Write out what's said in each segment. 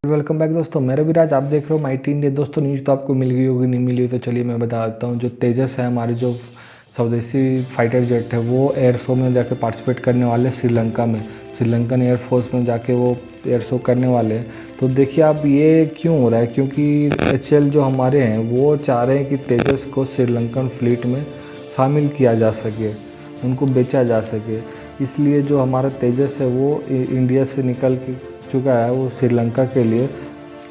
Welcome back दोस्तों, मेरा विराज। आप देख रहे हो माई टीन डे। दोस्तों न्यूज़ तो आपको मिल गई होगी, नहीं मिली हो तो चलिए मैं बता देता हूँ। जो तेजस है, हमारे जो स्वदेशी फाइटर जेट है, वो एयर शो में जाके पार्टिसिपेट करने वाले श्रीलंका में। श्रीलंकन एयरफोर्स में जाके वो एयर शो करने वाले हैं। तो देखिए आप, ये क्यों हो रहा है? क्योंकि HAL जो हमारे हैं वो चाह रहे हैं कि तेजस को श्रीलंकन फ्लीट में शामिल किया जा सके, उनको बेचा जा सके। इसलिए जो हमारा तेजस है वो इंडिया से निकल चुका है, वो श्रीलंका के लिए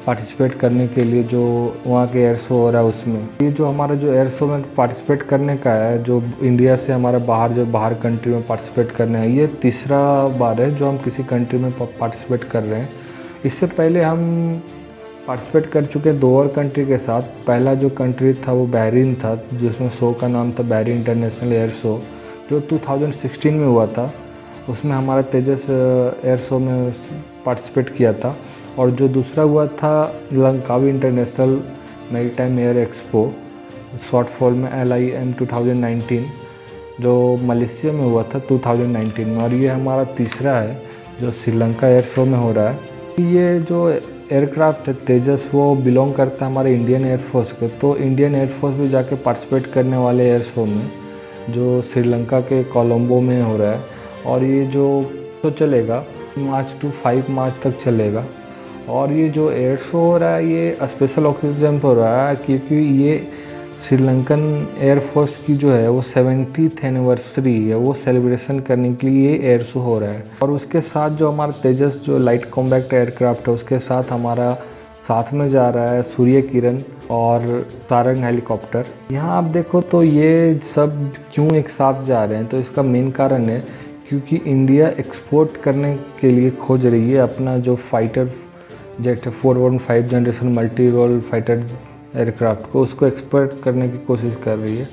पार्टिसिपेट करने के लिए जो वहाँ के एयर शो हो रहा है उसमें। ये जो हमारा जो एयर शो में पार्टिसिपेट करने का है, जो इंडिया से हमारा बाहर कंट्री में पार्टिसिपेट करना है, ये तीसरा बार है जो हम किसी कंट्री में पार्टिसिपेट कर रहे हैं। इससे पहले हम पार्टिसिपेट कर चुके 2 और कंट्री के साथ। पहला जो कंट्री था वो बहरीन था, जिसमें शो का नाम था बहरीन इंटरनेशनल एयर शो, जो 2016 में हुआ था। उसमें हमारा तेजस एयर शो में पार्टिसिपेट किया था। और जो दूसरा हुआ था Langkawi international maritime air expo, short form में LIM 2019, जो मलेशिया में हुआ था 2019 में। और ये हमारा तीसरा है जो श्रीलंका एयर शो में हो रहा है। ये जो एयरक्राफ्ट है तेजस, वो बिलोंग करता है हमारे इंडियन एयरफोर्स के। तो इंडियन एयरफोर्स भी जाके पार्टिसिपेट करने वाले एयर शो में, जो श्रीलंका के कोलंबो में हो रहा है। और ये जो तो चलेगा मार्च टू 5 मार्च तक चलेगा। और ये जो एयर शो हो रहा है ये स्पेशल ओकेजन पर हो रहा है, क्योंकि ये श्रीलंकन एयरफोर्स की जो है वो 70th एनिवर्सरी है, वो सेलिब्रेशन करने के लिए ये एयर शो हो रहा है। और उसके साथ जो हमारा तेजस जो लाइट कॉम्बैक्ट एयरक्राफ्ट है, उसके साथ हमारा साथ में जा रहा है सूर्य किरण और सारंग हेलीकॉप्टर। यहाँ आप देखो तो ये सब क्यों एक साथ जा रहे हैं, तो इसका मेन कारण है क्योंकि इंडिया एक्सपोर्ट करने के लिए खोज रही है अपना जो फाइटर जेट है 415 generation multi role fighter aircraft को, उसको एक्सपोर्ट करने की कोशिश कर रही है।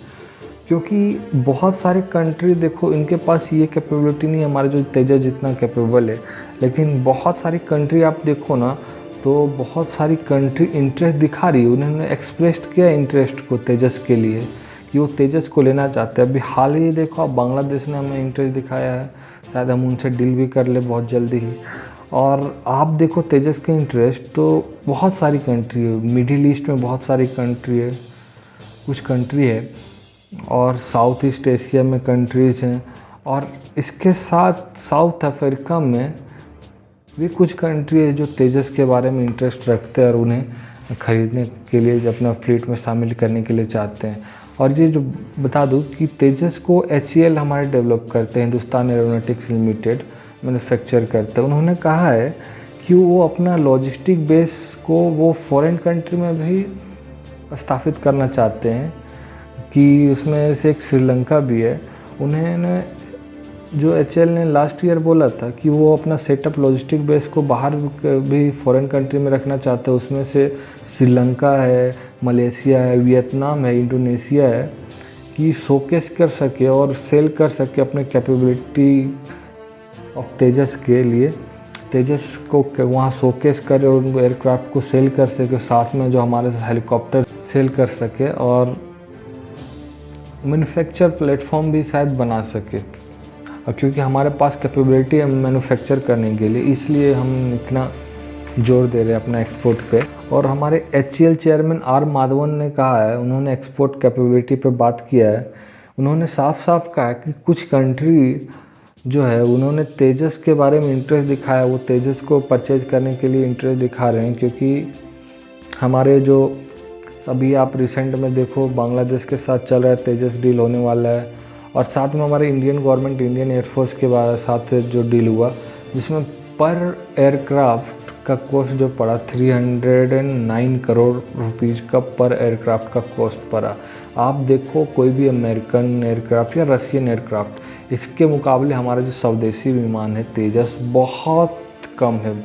क्योंकि बहुत सारे कंट्री देखो, इनके पास ये कैपेबिलिटी नहीं है हमारे जो तेजस जितना कैपेबल है। लेकिन बहुत सारी कंट्री आप देखो ना, तो बहुत सारी कंट्री इंटरेस्ट दिखा रही है। उन्होंने एक्सप्रेस किया इंटरेस्ट को तेजस के लिए कि वो तेजस को लेना चाहते हैं। अभी हाल ही देखो, अब बांग्लादेश ने हमें इंटरेस्ट दिखाया है, शायद हम उनसे डील भी कर ले बहुत जल्दी ही। और आप देखो तेजस के इंटरेस्ट तो बहुत सारी कंट्री है, मिडिल ईस्ट में बहुत सारी कंट्री है, कुछ कंट्री है, और साउथ ईस्ट एशिया में कंट्रीज हैं, और इसके साथ साउथ अफ्रीका में भी कुछ कंट्री है जो तेजस के बारे में इंटरेस्ट रखते हैं और उन्हें ख़रीदने के लिए अपना फ्लीट में शामिल करने के लिए चाहते हैं। और ये जो बता दूं कि तेजस को HAL हमारे डेवलप करते हैं, हिंदुस्तान एरोनॉटिक्स लिमिटेड मैन्युफैक्चर करते हैं। उन्होंने कहा है कि वो अपना लॉजिस्टिक बेस को वो फॉरेन कंट्री में भी स्थापित करना चाहते हैं, कि उसमें से एक श्रीलंका भी है। उन्होंने जो HAL ने लास्ट ईयर बोला था कि वो अपना सेटअप लॉजिस्टिक बेस को बाहर भी फॉरेन कंट्री में रखना चाहते हैं। उसमें से श्रीलंका है, मलेशिया है, वियतनाम है, इंडोनेशिया है, कि शोकेस कर सके और सेल कर सके अपने कैपेबिलिटी ऑफ तेजस के लिए। तेजस को वहाँ शोकेस करे और उनको एयरक्राफ्ट को सेल कर सके, साथ में जो हमारे हेलीकॉप्टर सेल कर सके, और मैन्युफैक्चर प्लेटफॉर्म भी शायद बना सके। और क्योंकि हमारे पास कैपेबिलिटी है मैन्युफैक्चर करने के लिए, इसलिए हम इतना जोर दे रहे हैं अपना एक्सपोर्ट पे। और हमारे HAL चेयरमैन R माधवन ने कहा है, उन्होंने एक्सपोर्ट कैपेबिलिटी पे बात किया है। उन्होंने साफ साफ कहा है कि कुछ कंट्री जो है उन्होंने तेजस के बारे में इंटरेस्ट दिखाया, वो तेजस को परचेज करने के लिए इंटरेस्ट दिखा रहे हैं। क्योंकि हमारे जो अभी आप रिसेंट में देखो बांग्लादेश के साथ चल रहा है तेजस डील होने वाला है, और साथ में हमारे इंडियन गवर्नमेंट इंडियन एयरफोर्स के साथ जो डील हुआ, जिसमें पर एयरक्राफ्ट का कॉस्ट जो पड़ा 309 करोड़ रुपीज़ का पर एयरक्राफ्ट का कॉस्ट पड़ा। आप देखो कोई भी अमेरिकन एयरक्राफ्ट या रशियन एयरक्राफ्ट, इसके मुकाबले हमारा जो स्वदेशी विमान है तेजस बहुत कम है,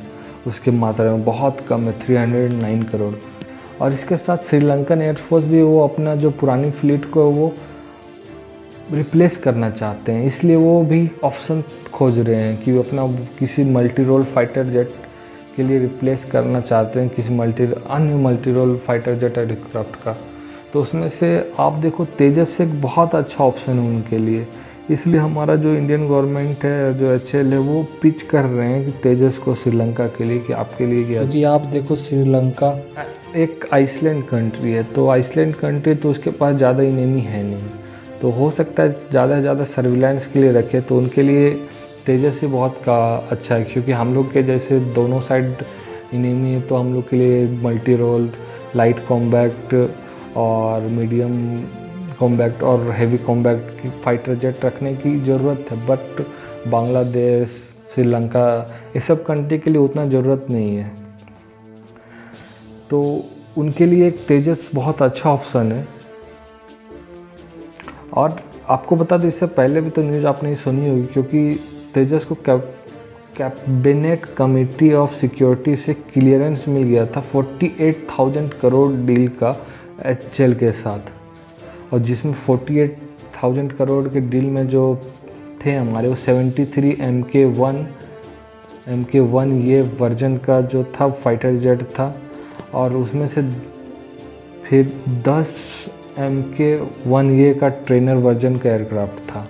उसके मात्रा में बहुत कम है, 309 करोड़। और इसके साथ श्रीलंकन एयरफोर्स भी वो अपना जो पुरानी फ्लीट को वो रिप्लेस करना चाहते हैं, इसलिए वो भी ऑप्शन खोज रहे हैं कि वो अपना किसी मल्टी रोल फाइटर जेट के लिए रिप्लेस करना चाहते हैं, किसी अन्य multi role fighter jet aircraft का। तो उसमें से आप देखो तेजस से एक बहुत अच्छा ऑप्शन है उनके लिए, इसलिए हमारा जो इंडियन गवर्नमेंट है, जो HAL है, वो पिच कर रहे हैं कि तेजस को श्रीलंका के लिए, कि आपके लिए क्या, क्योंकि आप देखो श्रीलंका एक आइसलैंड कंट्री है, तो आइसलैंड कंट्री तो उसके पास ज़्यादा इनेमी है नहीं, तो हो सकता है ज़्यादा से ज़्यादा सर्विलांस के लिए रखे, तो उनके लिए तेजस से बहुत का अच्छा है। क्योंकि हम लोग के जैसे दोनों साइड इनेमी है, तो हम लोग के लिए मल्टी रोल, लाइट कॉम्बैक्ट और मीडियम कॉम्बैक्ट और हेवी कॉम्बैक्ट की फाइटर जेट रखने की ज़रूरत है। बट बांग्लादेश, श्रीलंका, ये सब कंट्री के लिए उतना ज़रूरत नहीं है, तो उनके लिए एक तेजस बहुत अच्छा ऑप्शन है। और आपको बता दें, इससे पहले भी तो न्यूज़ आपने सुनी होगी, क्योंकि तेजस को कैबिनेट कमेटी ऑफ सिक्योरिटी से क्लियरेंस मिल गया था 48,000 करोड़ डील का HAL के साथ, और जिसमें 48,000 करोड़ के डील में जो थे हमारे, वो 73 MK1 ये वर्जन का जो था फाइटर जेट था, और उसमें से फिर 10 MK1 ये का ट्रेनर वर्जन का एयरक्राफ्ट था।